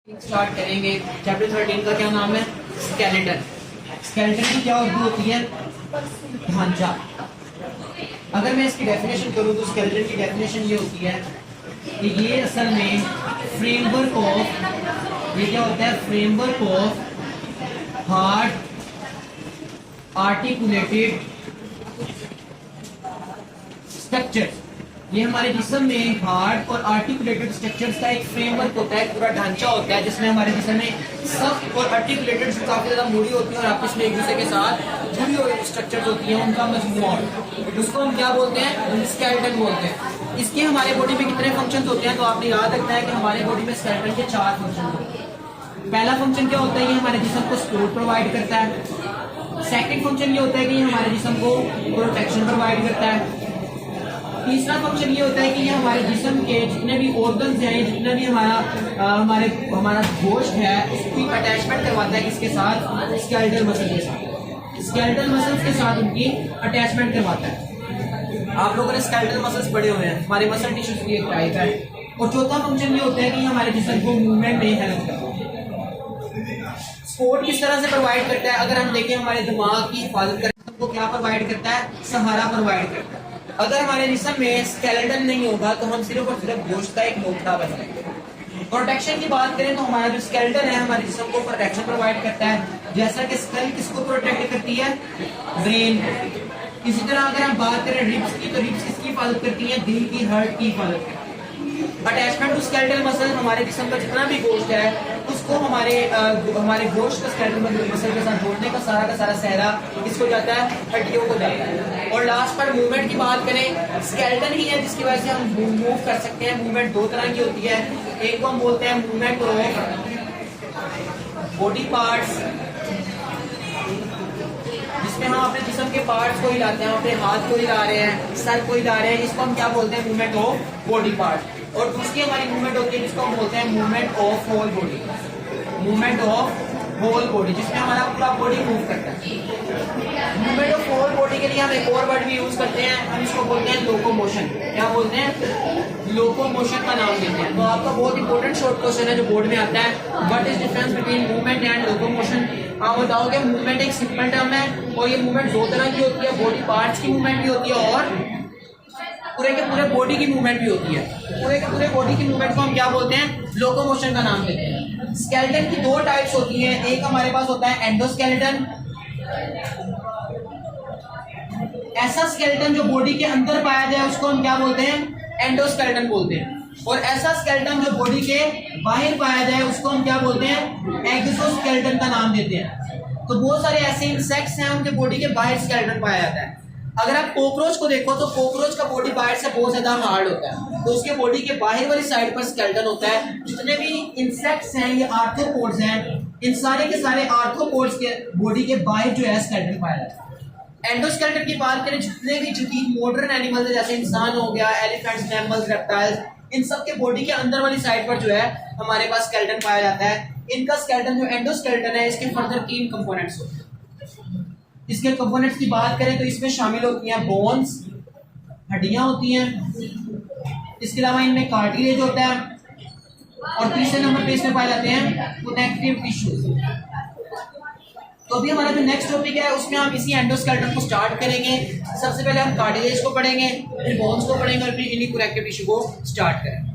Start करेंगे। Chapter 13 का क्या नाम है? स्केलेटन। स्केलेटन की क्या उर्दू होती है? ढांचा। अगर मैं इसकी डेफिनेशन करूं तो स्केलेटन की डेफिनेशन ये होती है कि ये असल में फ्रेमवर्क ऑफ, ये क्या होता है? Framework of hard articulated structure. ये हमारे जिस्म में हार्ड और आर्टिकुलेटेड स्ट्रक्चर्स का एक फ्रेमवर्क होता है, पूरा ढांचा होता है जिसमें हमारे जिस्म में सख्त और आर्टिकुलेटेड जो काफी ज्यादा मुड़ी होती है और आपस में एक दूसरे के साथ जुड़ी हुई स्ट्रक्चर्स होती हैं, उनका मजमूआ, उसको हम क्या बोलते हैं? स्केलेटन बोलते हैं। इसके हमारे बॉडी में कितने फंक्शंस होते हैं? तो आपने याद रखना है कि हमारे बॉडी में स्केलेटन के 4 फंक्शन होते हैं। पहला फंक्शन क्या होता है? ये हमारे जिस्म को सपोर्ट प्रोवाइड करता है। सेकंड फंक्शन ये होता है कि ये हमारे जिस्म को प्रोटेक्शन प्रोवाइड करता है। तीसरा फंक्शन ये होता है कि ये हमारे जिस्म के जितने भी ऑर्गन्स हैं, जितना भी हमारा गोश्त है, उसकी अटैचमेंट करवाता है किसके साथ? स्केलेटल मसल के साथ। स्केलेटल मसल्स के साथ उनकी अटैचमेंट करवाता है। आप लोगों ने स्केलेटल मसल्स पढ़े हुए हैं, हमारे मसल टिश्यूज की एक टाइप है। और चौथा फंक्शन ये होता है कि हमारे जिस्म को मूवमेंट में हेल्प करता है। सपोर्ट किस तरह से प्रोवाइड करता है? अगर हम देखें हमारे दिमाग की हिफाजत करने को क्या प्रोवाइड करता है? सहारा प्रोवाइड करता है। अगर हमारे जिस्म में स्केलेटन नहीं होगा तो हम सिर्फ और सिर्फ गोश्त का एक मोटा बन जाएंगे। प्रोटेक्शन की बात करें तो हमारा जो स्केलेटन है हमारे जिस्म को प्रोटेक्शन प्रोवाइड करता है। जैसा कि स्कल किसको प्रोटेक्ट करती है? ब्रेन। इसी तरह अगर हम बात करें रिब्स की, तो रिब्स किसकी हिफाजत करती है? दिल की, हार्ट की हिफाजत करती है। अटैचमेंट टू स्केलेटल मसल, हमारे जिस्म का जितना भी गोश्त है उसको हमारे गोश्त का स्केलेटल मसल के साथ जोड़ने का सारा सहरा किसको जाता है? हड्डियों को जाता है। और लास्ट पर मूवमेंट की बात करें, स्केलेटन ही है जिसकी वजह से हम मूव कर सकते हैं। मूवमेंट 2 तरह की होती है। एक को हम बोलते हैं मूवमेंट ऑफ बॉडी पार्ट्स, जिसमें हम अपने जिस्म के पार्ट्स को हिलाते हैं, अपने हाथ को हिला रहे हैं, सर को हिला रहे हैं, इसको हम क्या बोलते हैं? Movement of body part. और दूसरी हमारी मूवमेंट होती है जिसको हम बोलते हैं movement of whole body. Movement of whole body, जिसमें हमारा पूरा बॉडी मूव करता है। मूवमेंट ऑफ होल बॉडी के लिए हम एक और वर्ड भी यूज करते हैं, हम इसको बोलते हैं लोकोमोशन। क्या बोलते हैं? लोकोमोशन का नाम देते हैं। तो आपका बहुत इंपॉर्टेंट शॉर्ट क्वेश्चन है जो बोर्ड में आता है, what is difference between movement and locomotion? आप बताओगे मूवमेंट एक सिंपल टर्म है और ये मूवमेंट 2 तरह की होती है, बॉडी पार्ट्स की मूवमेंट भी होती है और पूरे के पूरे बॉडी की मूवमेंट भी होती है। पूरे के पूरे बॉडी की मूवमेंट को हम क्या बोलते हैं? लोकोमोशन का नाम देते हैं। स्केलेटन की 2 टाइप्स होती हैं। एक हमारे पास होता है एंडोस्केलेटन, ऐसा स्केलेटन जो बॉडी के अंदर पाया जाए उसको हम क्या बोलते हैं? एंडोस्केलेटन बोलते हैं। और ऐसा स्केलेटन जो बॉडी के बाहर पाया जाए उसको हम क्या बोलते हैं? एक्सोस्केलेटन का नाम देते हैं। तो बहुत सारे ऐसे इंसेक्ट्स हैं उनके बॉडी के बाहर स्केलेटन पाया जाता है। अगर आप कॉकरोच को देखो तो कॉकरोच का बॉडी बाहर से बहुत ज्यादा हार्ड होता है, तो उसके बॉडी के बाहर वाली साइड पर स्केलेटन होता है। जितने भी इंसेक्ट्स हैं ये आर्थ्रोपोड्स हैं, इन सारे के सारे आर्थ्रोपोड्स के बॉडी के बाहर जो है स्केलेटन पाया जाता है। एंडोस्केलेटन की बात करें, जितने भी जदीद मॉडर्न एनिमल्स जैसे इंसान हो गया, एलिफेंट्स, मैमल्स, रेप्टाइल्स, इन सब के बॉडी के अंदर वाली साइड पर जो है हमारे पास स्केलेटन पाया जाता है। इनका स्केलेटन जो एंडोस्केलेटन है इसके फर्दर 3 कंपोनेंट्स होते हैं। इसके कंपोनेंट्स की बात करें तो इसमें शामिल होती हैं बोन्स, हड्डियां होती हैं, इसके अलावा इनमें कार्टिलेज होता है और तीसरे नंबर पे इसमें पाए जाते हैं कनेक्टिव टिश्यूज। तो अभी हमारा जो नेक्स्ट टॉपिक है उसमें हम इसी एंडोस्केलेटन को स्टार्ट करेंगे। सबसे पहले हम कार्टिलेज को पढ़ेंगे, फिर बोन्स को पढ़ेंगे और फिर इन्हीं कनेक्टिव टिश्यू को स्टार्ट करेंगे।